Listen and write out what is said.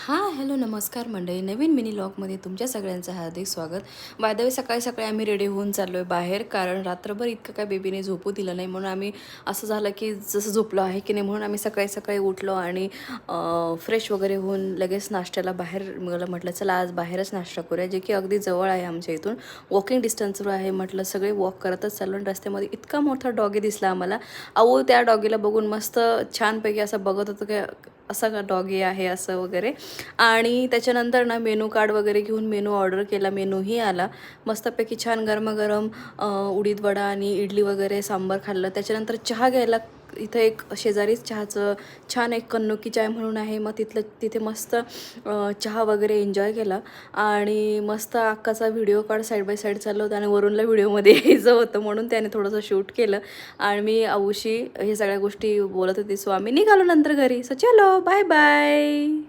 Hello नमस्कार मंडळी. नवीन mini लॉगमध्ये तुमच्या सगळ्यांचं हार्दिक स्वागत. बाय द वे सकाळी सकाळी आम्ही रेडी होऊन चाललो आहे बाहेर, कारण रात्रभर इतकं काय बेबीने झोपू दिलं नाही, म्हणून आम्ही असं झालं की जसं झोपलो आहे की नाही म्हणून आम्ही सकाळी सकाळी उठलो आणि फ्रेश वगैरे होऊन लगेच नाश्त्याला बाहेर मला म्हटलं चला आज बाहेरच नाश्ता करूया, जे की अगदी जवळ आहे आमच्या इथून, वॉकिंग डिस्टन्सवर आहे. म्हटलं सगळे वॉक करतच चाललो आणि रस्त्यामध्ये इतका मोठा डॉगी दिसला आम्हाला. अहो त्या डॉगीला बघून मस्त छानपैकी असं बघत होतो की असा का डॉगी आहे असं वगैरे. आणि त्याच्यानंतर ना मेनू कार्ड वगैरे घेऊन मेनू ऑर्डर केला. मेनूही आला मस्तपैकी छान गरमागरम. उडीद वडा आणि इडली वगैरे सांबार खाल्लं. त्याच्यानंतर चहा घ्यायला इथं एक शेजारीच चहाचं छान एक कन्नुकी चाय म्हणून आहे, मग तिथे मस्त चहा वगैरे एन्जॉय केला आणि मस्त अक्काचा व्हिडिओ काढ साईड बाय साईड चाललं होतं आणि वरूनला व्हिडिओमध्ये यायचं होतं म्हणून त्याने थोडंसं शूट केलं आणि मी आऊशी हे सगळ्या गोष्टी बोलत होती. सो आम्ही निघालो नंतर घरी. सो चलो बाय बाय.